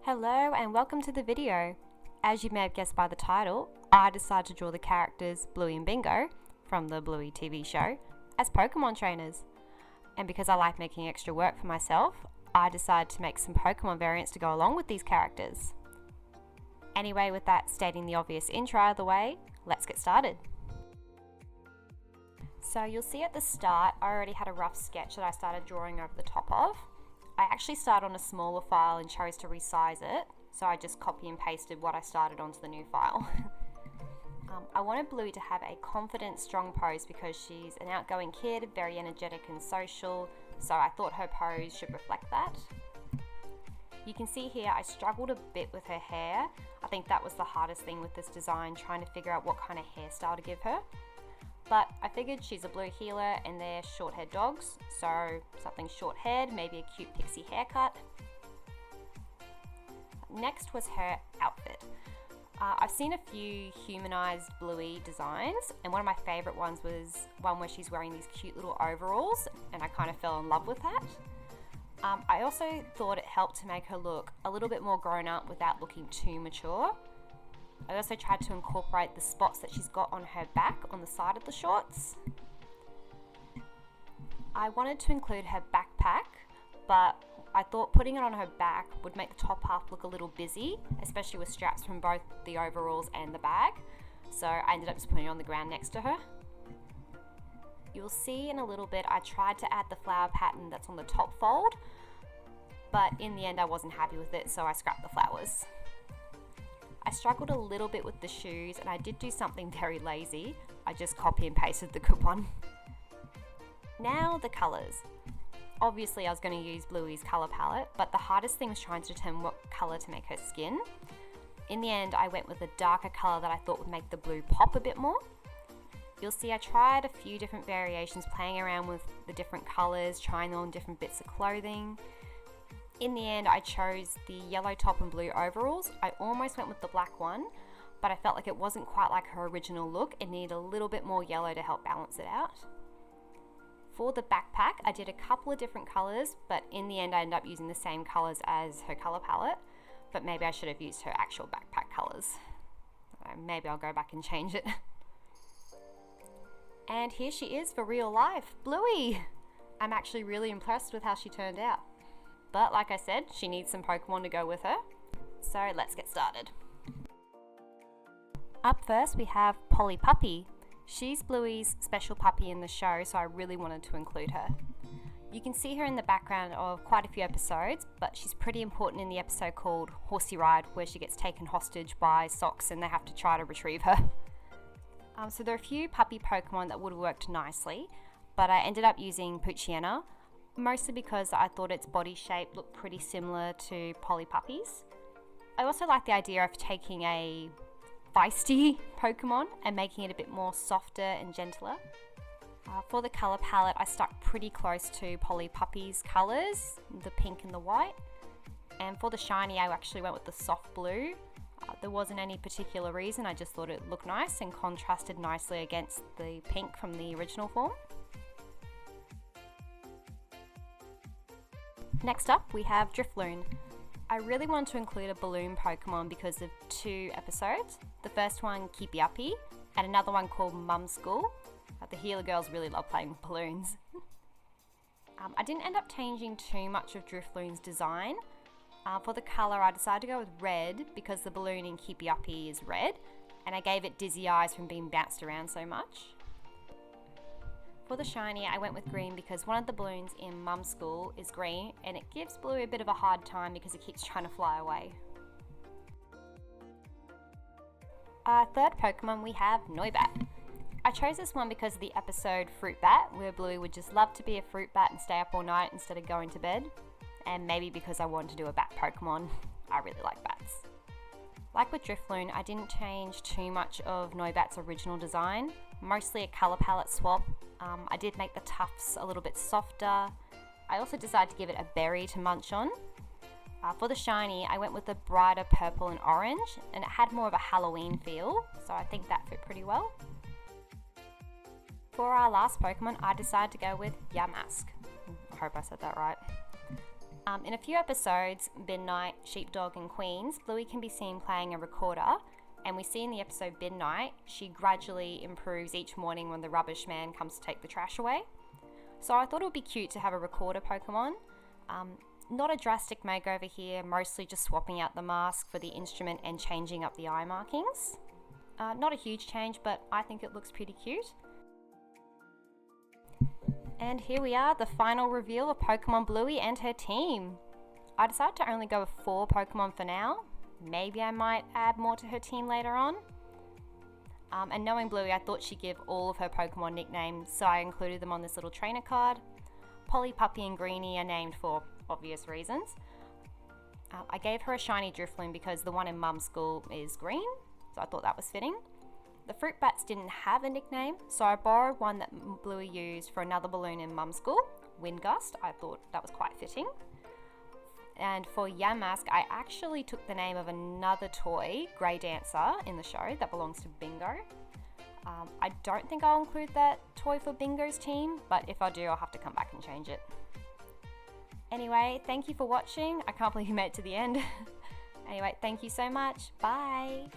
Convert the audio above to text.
Hello and welcome to the video. As you may have guessed by the title, I decided to draw the characters Bluey and Bingo from the Bluey TV show as Pokemon trainers. And because I like making extra work for myself, I decided to make some Pokemon variants to go along with these characters. Anyway, with that stating the obvious intro out of the way, let's get started. So you'll see at the start, I already had a rough sketch that I started drawing over the top of. I actually started on a smaller file and chose to resize it, so I just copy and pasted what I started onto the new file. I wanted Bluey to have a confident, strong pose because she's an outgoing kid, very energetic and social, so I thought her pose should reflect that. You can see here I struggled a bit with her hair. I think that was the hardest thing with this design, trying to figure out what kind of hairstyle to give her. But I figured she's a blue heeler and they're short-haired dogs, so something short-haired, maybe a cute pixie haircut. Next was her outfit. I've seen a few humanized Bluey designs, and one of my favorite ones was one where she's wearing these cute little overalls, and I kind of fell in love with that. I also thought it helped to make her look a little bit more grown up without looking too mature. I also tried to incorporate the spots that she's got on her back on the side of the shorts. I wanted to include her backpack, but I thought putting it on her back would make the top half look a little busy, especially with straps from both the overalls and the bag. So I ended up just putting it on the ground next to her. You'll see in a little bit I tried to add the flower pattern that's on the top fold, but in the end I wasn't happy with it, so I scrapped the flowers. I struggled a little bit with the shoes, and I did do something very lazy. I just copy and pasted the good one. Now the colours. Obviously I was going to use Bluey's colour palette, but the hardest thing was trying to determine what colour to make her skin. In the end I went with a darker colour that I thought would make the blue pop a bit more. You'll see I tried a few different variations, playing around with the different colours, trying them on different bits of clothing. In the end, I chose the yellow top and blue overalls. I almost went with the black one, but I felt like it wasn't quite like her original look. It needed a little bit more yellow to help balance it out. For the backpack, I did a couple of different colours, but in the end I ended up using the same colours as her colour palette, but maybe I should have used her actual backpack colours. Maybe I'll go back and change it. And here she is for real life, Bluey! I'm actually really impressed with how she turned out. But like I said, she needs some Pokemon to go with her. So let's get started. Up first we have Polly Puppy. She's Bluey's special puppy in the show, so I really wanted to include her. You can see her in the background of quite a few episodes, but she's pretty important in the episode called Horsey Ride, where she gets taken hostage by Socks and they have to try to retrieve her. So there are a few puppy Pokemon that would have worked nicely, but I ended up using Poochyena, mostly because I thought its body shape looked pretty similar to Polly Puppy's. I also like the idea of taking a feisty Pokemon and making it a bit more softer and gentler. For the colour palette, I stuck pretty close to Polly Puppy's colours, the pink and the white. And for the shiny, I actually went with the soft blue. There wasn't any particular reason, I just thought it looked nice and contrasted nicely against the pink from the original form. Next up, we have Drifloon. I really want to include a balloon Pokemon because of two episodes. The first one, Keepy Uppy, and another one called Mum's School. The healer girls really love playing with balloons. I didn't end up changing too much of Drifloon's design. For the colour, I decided to go with red because the balloon in Keepy Uppy is red, and I gave it dizzy eyes from being bounced around so much. For the shiny, I went with green because one of the balloons in Mum's School is green, and it gives Bluey a bit of a hard time because it keeps trying to fly away. Third Pokemon, we have Noibat. I chose this one because of the episode Fruit Bat, where Bluey would just love to be a fruit bat and stay up all night instead of going to bed. And maybe because I wanted to do a bat Pokemon. I really like bats. Like with Drifloon, I didn't change too much of Noibat's original design, mostly a colour palette swap. I did make the tufts a little bit softer. I also decided to give it a berry to munch on. For the shiny, I went with a brighter purple and orange, and it had more of a Halloween feel, so I think that fit pretty well. For our last Pokemon, I decided to go with Yamask. I hope I said that right. In a few episodes, Midnight, Sheepdog and Queens, Bluey can be seen playing a recorder, and we see in the episode Midnight, she gradually improves each morning when the rubbish man comes to take the trash away. So I thought it would be cute to have a recorder Pokemon. Not a drastic makeover here, mostly just swapping out the mask for the instrument and changing up the eye markings. Not a huge change, but I think it looks pretty cute. And here we are, the final reveal of Pokemon Bluey and her team. I decided to only go with 4 Pokemon for now. Maybe I might add more to her team later on. And knowing Bluey, I thought she'd give all of her Pokemon nicknames, so I included them on this little trainer card. Polly, Puppy and Greenie are named for obvious reasons. I gave her a shiny Drifloon because the one in Mum's school is green, so I thought that was fitting. The Fruit Bats didn't have a nickname, so I borrowed one that Bluey used for another balloon in Mum's school, Windgust. I thought that was quite fitting. And for Yamask, I actually took the name of another toy, Grey Dancer, in the show that belongs to Bingo. I don't think I'll include that toy for Bingo's team, but if I do, I'll have to come back and change it. Anyway, thank you for watching. I can't believe you made it to the end. Anyway, thank you so much. Bye.